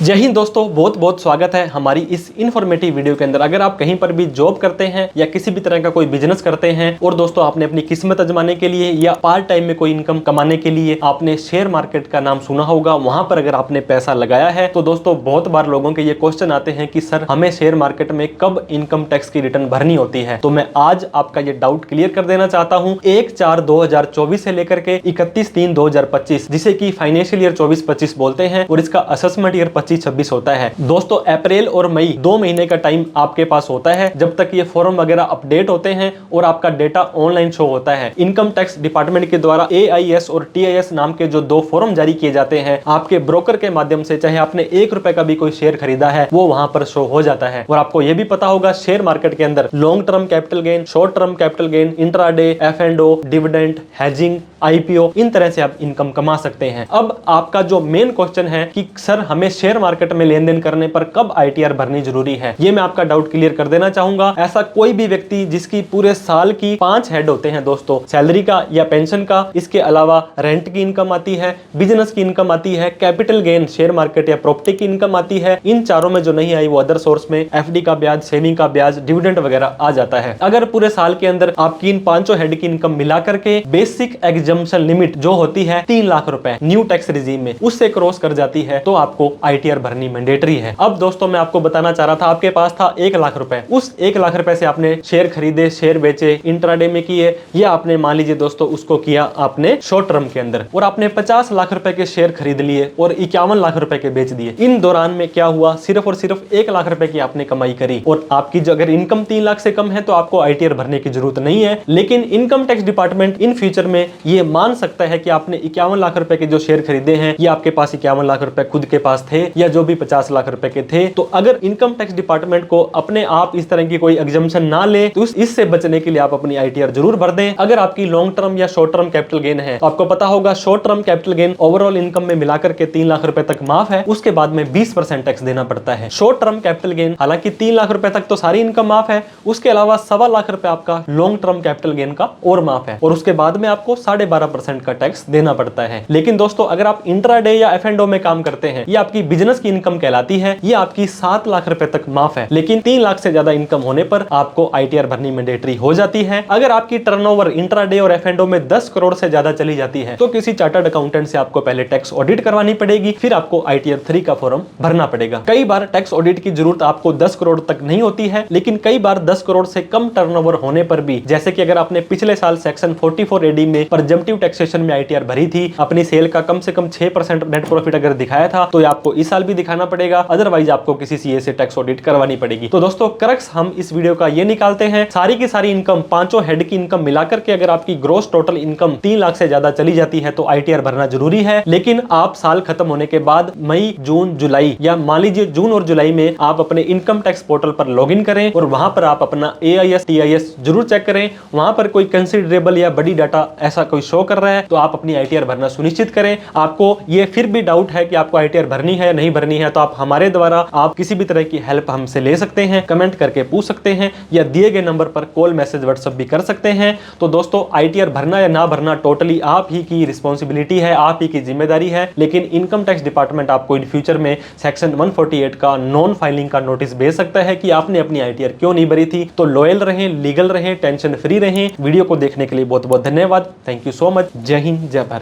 जय हिंद दोस्तों, बहुत बहुत स्वागत है हमारी इस इन्फॉर्मेटिव वीडियो के अंदर। अगर आप कहीं पर भी जॉब करते हैं या किसी भी तरह का कोई बिजनेस करते हैं और दोस्तों आपने अपनी किस्मत आजमाने के लिए या पार्ट टाइम में कोई इनकम कमाने के लिए आपने शेयर मार्केट का नाम सुना होगा, वहां पर अगर आपने पैसा लगाया है तो दोस्तों बहुत बार लोगों के ये क्वेश्चन आते हैं कि सर हमें शेयर मार्केट में कब इनकम टैक्स की रिटर्न भरनी होती है। तो मैं आज आपका ये डाउट क्लियर कर देना चाहता हूं। 1/4/2024 से लेकर के 31/3/2025 जिसे कि फाइनेंशियल ईयर 24-25 बोलते हैं और इसका असेसमेंट ईयर 25-26 होता है। दोस्तों अप्रैल और मई 2 महीने का टाइम आपके पास होता है जब तक ये फॉर्म वगैरह अपडेट होते हैं और आपका डेटा ऑनलाइन शो होता है। इनकम टैक्स डिपार्टमेंट के द्वारा AIS और TIS नाम के जो 2 फॉर्म जारी किए जाते हैं आपके ब्रोकर के माध्यम से, चाहे आपने 1 रुपए का भी कोई शेयर खरीदा है वो वहां पर शो हो जाता है। और आपको यह भी पता होगा शेयर मार्केट के अंदर long term capital gain, short term capital gain, intraday, F&O, dividend, hedging, IPO, इन तरह से आप इनकम कमा सकते हैं। अब आपका जो मेन क्वेश्चन है कि सर हमें शेयर मार्केट में लेन देन करने पर कब ITR भरनी जरूरी है, ये मैं आपका डाउट क्लियर कर देना चाहूंगा। ऐसा कोई भी व्यक्ति जिसकी पूरे साल की 5 हेड होते हैं दोस्तों, सैलरी का या पेंशन का, इसके अलावा रेंट की इनकम आती है, बिजनेस की इनकम आती है, कैपिटल गेन शेयर मार्केट या प्रॉपर्टी की इनकम आती है, इन चारों में जो नहीं आई वो अदर सोर्स में FD का ब्याज, सेविंग का ब्याज, डिविडेंड वगैरह आ जाता है। अगर पूरे साल के अंदर आपकी इन 5 हेड की इनकम मिला करके बेसिक एग्जम्पशन लिमिट जो होती है 3 लाख रुपए न्यू टैक्स रिजीम में, उससे क्रॉस कर जाती है तो आपको ITR भरनी मैंडेटरी है। अब दोस्तों मैं आपको बताना चाह रहा था, आपके पास था 1 लाख रुपए, उस 1 लाख रुपए से आपने शेयर खरीदे, शेयर बेचे, इंट्राडे में किए, या आपने मान लीजिए दोस्तों उसको किया आपने शॉर्ट टर्म के अंदर और आपने 50 लाख रुपए के शेयर खरीद लिए और 51 लाख रुपए के बेच दिए। इन दौरान में क्या हुआ, सिर्फ और सिर्फ 1 लाख रुपए की आपने कमाई करी और आपकी जो अगर इनकम 3 लाख से कम है तो आपको ITR भरने की जरूरत नहीं है। लेकिन income tax department in future में ये मान सकता है कि आपने 51 लाख रुपए के जो शेयर खरीदे हैं या आपके पास 51 लाख रुपए खुद के पास थे या जो भी 50 लाख रुपए के थे, तो अगर इनकम टैक्स डिपार्टमेंट को अपने आप इस तरह की कोई एग्जम्पशन ना ले तो इससे बचने के लिए आप अपनी ITR जरूर भर दें। अगर आपकी लॉन्ग टर्म या शॉर्ट टर्म कैपिटल गेन है तो आपको पता होगा short term capital gain overall income में मिलाकर के 3 लाख रुपए तक माफ है, उसके बाद में 20% टैक्स देना पड़ता है। शॉर्ट टर्म कैपिटल गेन हालांकि 3 लाख रुपए तक तो सारी इनकम माफ है, उसके अलावा 1.25 लाख रुपए आपका लॉन्ग टर्म कैपिटल गेन का और माफ है और उसके बाद में आपको 12.5% का टैक्स देना पड़ता है। लेकिन दोस्तों अगर आप इंट्राडे या F&O में काम करते हैं, ये आपकी बिजनेस की इनकम कहलाती है, ये आपकी 7 लाख रुपए तक माफ है, लेकिन 3 लाख से ज्यादा इनकम होने पर आपको ITR भरनी मैंडेटरी हो जाती है। अगर आपकी टर्नओवर इंट्राडे और F&O में 10 करोड़ से ज्यादा चली जाती है तो किसी चार्टर्ड अकाउंटेंट से आपको पहले टैक्स ऑडिट करवानी पड़ेगी, फिर आपको ITR 3 का फॉर्म भरना पड़ेगा। कई बार टैक्स ऑडिट की जरूरत आपको 10 करोड़ तक नहीं होती है, लेकिन कई बार 10 करोड़ से कम टर्नओवर होने पर भी, जैसे कि अगर आपने पिछले साल सेक्शन 44 AD में प्रेजम्पटिव टैक्सेशन में ITR भरी थी, अपनी सेल का कम से कम 6% नेट प्रॉफिट अगर दिखाया था तो आपको इस साल भी दिखाना पड़ेगा, अदरवाइज आपको किसी CA से टैक्स ऑडिट करवानी पड़ेगी। तो दोस्तों क्रक्स हम इस वीडियो का ये निकालते हैं, सारी की सारी इनकम 5 हेड की इनकम मिलाकर के अगर आपकी ग्रोस टोटल इनकम 3 लाख से ज्यादा चली जाती है तो ITR भरना जरूरी है। लेकिन आप साल खत्म होने के बाद मई, जून, जुलाई या मान लीजिए जून और जुलाई में आप अपने इनकम टैक्स पोर्टल पर लॉगिन करें और वहां पर आप अपना AIS TIS जरूर चेक करें। वहां पर कोई कंसिडरेबल या बड़ी डाटा ऐसा कोई शो कर रहा है तो आप अपनी ITR भरना सुनिश्चित करें। आपको ये फिर भी डाउट है कि आपको ITR भरनी है या नहीं भरनी है तो आप हमारे द्वारा आप किसी भी तरह की हेल्प हमसे ले सकते हैं, कमेंट करके पूछ सकते हैं या दिए गए नंबर पर कॉल, मैसेज, व्हाट्सएप भी कर सकते हैं। तो दोस्तों ITR भरना या ना भरना टोटली आप ही की रिस्पॉन्सिबिलिटी है, आप ही की जिम्मेदारी है। लेकिन इनकम टैक्स डिपार्टमेंट आपको इन फ्यूचर में सेक्शन 148 का नॉन फाइलिंग का नोटिस भेज सकता है कि आपने अपनी ITR क्यों नहीं भरी थी। तो लॉयल रहें, लीगल रहें, टेंशन फ्री रहें। वीडियो को देखने के लिए बहुत बहुत धन्यवाद। Thank you so much. जय हिंद, जय भारत।